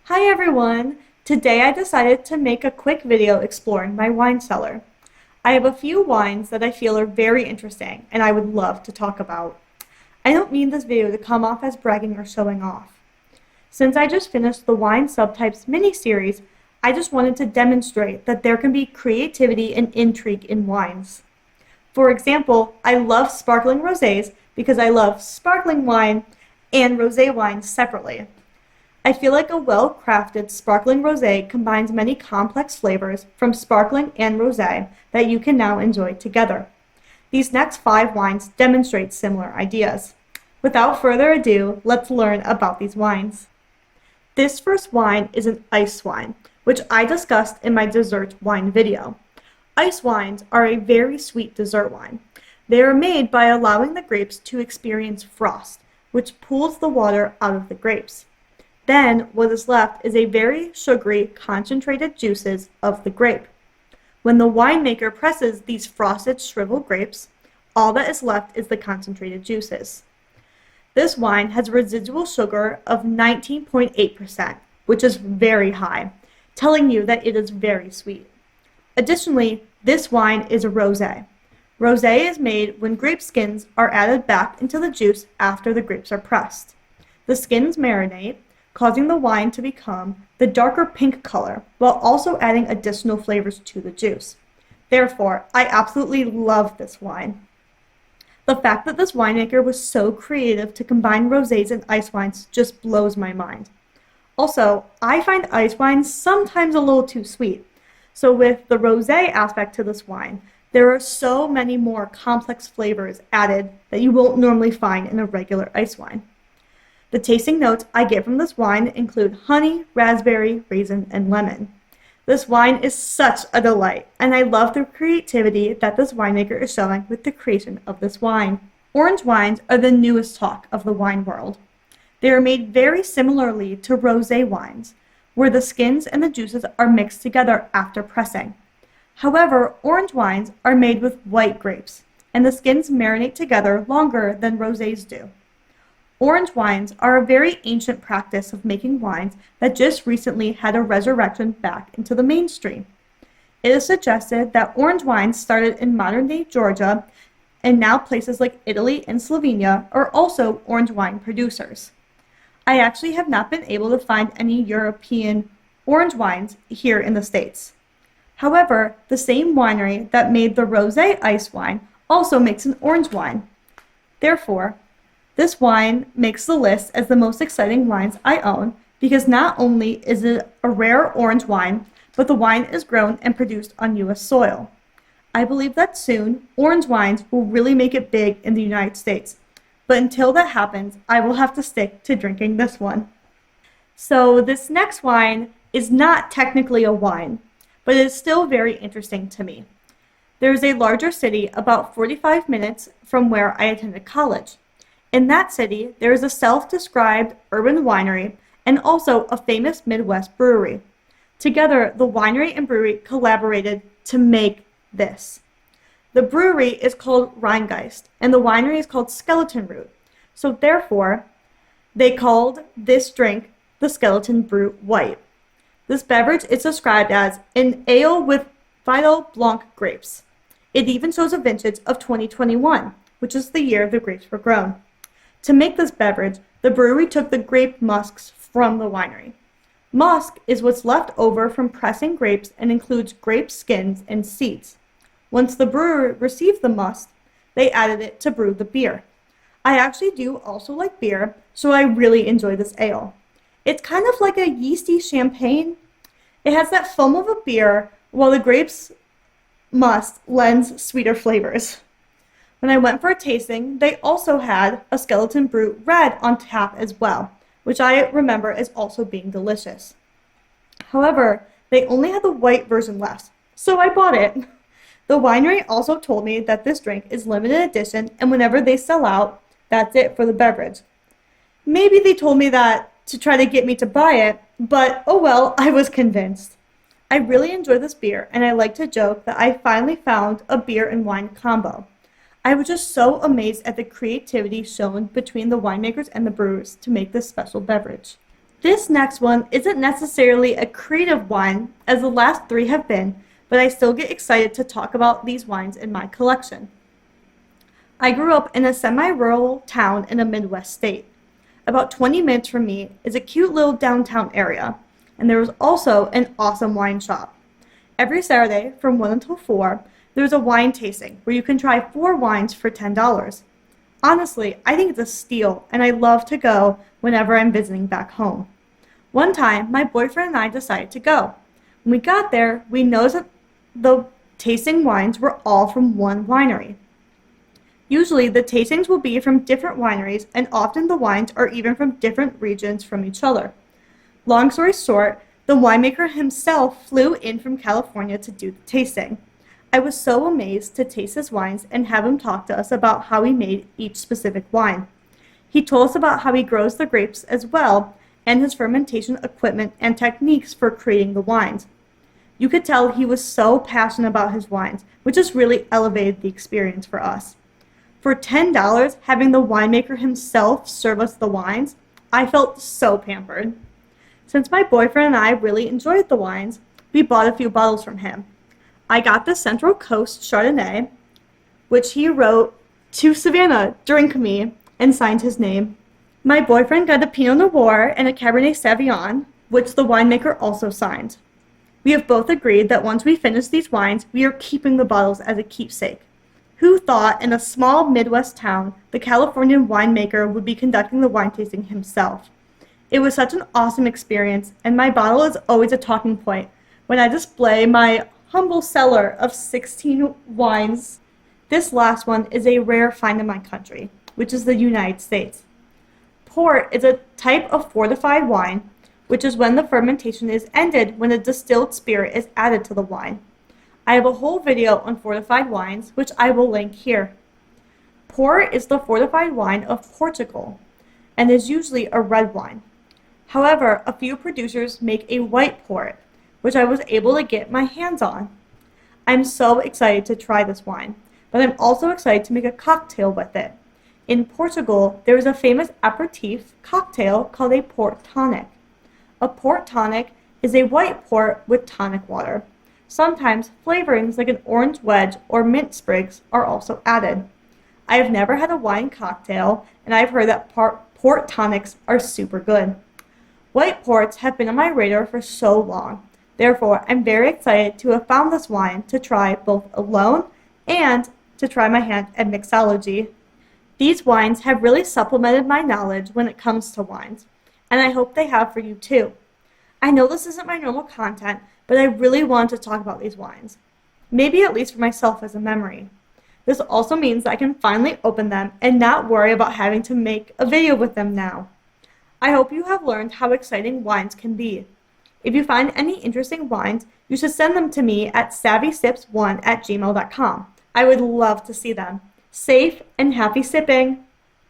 Hi everyone! Today I decided to make a quick video exploring my wine cellar. I have a few wines that I feel are very interesting and I would love to talk about. I don't mean this video to come off as bragging or showing off. Since I just finished the Wine Subtypes mini-series, I just wanted to demonstrate that there can be creativity and intrigue in wines. For example, I love sparkling rosés because I love sparkling wine and rosé wine separately. I feel like a well-crafted sparkling rosé combines many complex flavors from sparkling and rosé that you can now enjoy together. These next 5 wines demonstrate similar ideas. Without further ado, let's learn about these wines. This first wine is an ice wine, which I discussed in my dessert wine video. Ice wines are a very sweet dessert wine. They are made by allowing the grapes to experience frost, which pulls the water out of the grapes. Then what is left is a very sugary, concentrated juices of the grape. When the winemaker presses these frosted, shriveled grapes, all that is left is the concentrated juices. This wine has a residual sugar of 19.8%, which is very high, telling you that it is very sweet. Additionally, this wine is a rosé. Rosé is made when grape skins are added back into the juice after the grapes are pressed. The skins marinate, causing the wine to become the darker pink color, while also adding additional flavors to the juice. Therefore, I absolutely love this wine. The fact that this winemaker was so creative to combine rosés and ice wines just blows my mind. Also, I find ice wines sometimes a little too sweet. So with the rosé aspect to this wine, there are so many more complex flavors added that you won't normally find in a regular ice wine. The tasting notes I get from this wine include honey, raspberry, raisin, and lemon. This wine is such a delight, and I love the creativity that this winemaker is showing with the creation of this wine. Orange wines are the newest talk of the wine world. They are made very similarly to rosé wines, where the skins and the juices are mixed together after pressing. However, orange wines are made with white grapes, and the skins marinate together longer than rosés do. Orange wines are a very ancient practice of making wines that just recently had a resurrection back into the mainstream. It is suggested that orange wines started in modern-day Georgia, and now places like Italy and Slovenia are also orange wine producers. I actually have not been able to find any European orange wines here in the States. However, the same winery that made the rosé ice wine also makes an orange wine. Therefore, this wine makes the list as the most exciting wines I own because not only is it a rare orange wine, but the wine is grown and produced on U.S. soil. I believe that soon, orange wines will really make it big in the United States. But until that happens, I will have to stick to drinking this one. So this next wine is not technically a wine, but it is still very interesting to me. There is a larger city about 45 minutes from where I attended college. In that city, there is a self-described urban winery and also a famous Midwest brewery. Together, the winery and brewery collaborated to make this. The brewery is called Rheingeist, and the winery is called Skeleton Root. So therefore, they called this drink the Skeleton Brew White. This beverage is described as an ale with Vital Blanc grapes. It even shows a vintage of 2021, which is the year the grapes were grown. To make this beverage, the brewery took the grape musks from the winery. Musk is what's left over from pressing grapes and includes grape skins and seeds. Once the brewer received the musk, they added it to brew the beer. I actually do also like beer, so I really enjoy this ale. It's kind of like a yeasty champagne. It has that foam of a beer, while the grapes musk lends sweeter flavors. When I went for a tasting, they also had a Skeleton Brew Red on tap as well, which I remember as also being delicious. However, they only had the white version left, so I bought it. The winery also told me that this drink is limited edition, and whenever they sell out, that's it for the beverage. Maybe they told me that to try to get me to buy it, but oh well, I was convinced. I really enjoy this beer, and I like to joke that I finally found a beer and wine combo. I was just so amazed at the creativity shown between the winemakers and the brewers to make this special beverage. This next one isn't necessarily a creative wine, as the last three have been, but I still get excited to talk about these wines in my collection. I grew up in a semi-rural town in a Midwest state. About 20 minutes from me is a cute little downtown area, and there was also an awesome wine shop. Every Saturday from 1 until 4, there's a wine tasting where you can try 4 wines for $10. Honestly, I think it's a steal, and I love to go whenever I'm visiting back home. One time, my boyfriend and I decided to go. When we got there, we noticed that the tasting wines were all from one winery. Usually, the tastings will be from different wineries, and often the wines are even from different regions from each other. Long story short, the winemaker himself flew in from California to do the tasting. I was so amazed to taste his wines and have him talk to us about how he made each specific wine. He told us about how he grows the grapes as well, and his fermentation equipment and techniques for creating the wines. You could tell he was so passionate about his wines, which just really elevated the experience for us. For $10, having the winemaker himself serve us the wines, I felt so pampered. Since my boyfriend and I really enjoyed the wines, we bought a few bottles from him. I got the Central Coast Chardonnay, which he wrote to Savannah, drink me, and signed his name. My boyfriend got a Pinot Noir and a Cabernet Sauvignon, which the winemaker also signed. We have both agreed that once we finish these wines, we are keeping the bottles as a keepsake. Who thought in a small Midwest town, the Californian winemaker would be conducting the wine tasting himself? It was such an awesome experience, and my bottle is always a talking point when I display my humble cellar of 16 wines. This last one is a rare find in my country, which is the United States. Port is a type of fortified wine, which is when the fermentation is ended when a distilled spirit is added to the wine. I have a whole video on fortified wines, which I will link here. Port is the fortified wine of Portugal, and is usually a red wine. However, a few producers make a white port, which I was able to get my hands on. I'm so excited to try this wine, but I'm also excited to make a cocktail with it. In Portugal, there is a famous aperitif cocktail called a port tonic. A port tonic is a white port with tonic water. Sometimes flavorings like an orange wedge or mint sprigs are also added. I have never had a wine cocktail, and I've heard that port tonics are super good. White ports have been on my radar for so long. Therefore, I'm very excited to have found this wine to try both alone and to try my hand at mixology. These wines have really supplemented my knowledge when it comes to wines, and I hope they have for you too. I know this isn't my normal content, but I really want to talk about these wines. Maybe at least for myself as a memory. This also means that I can finally open them and not worry about having to make a video with them now. I hope you have learned how exciting wines can be. If you find any interesting wines, you should send them to me at savvysips1@gmail.com. I would love to see them. Safe and happy sipping!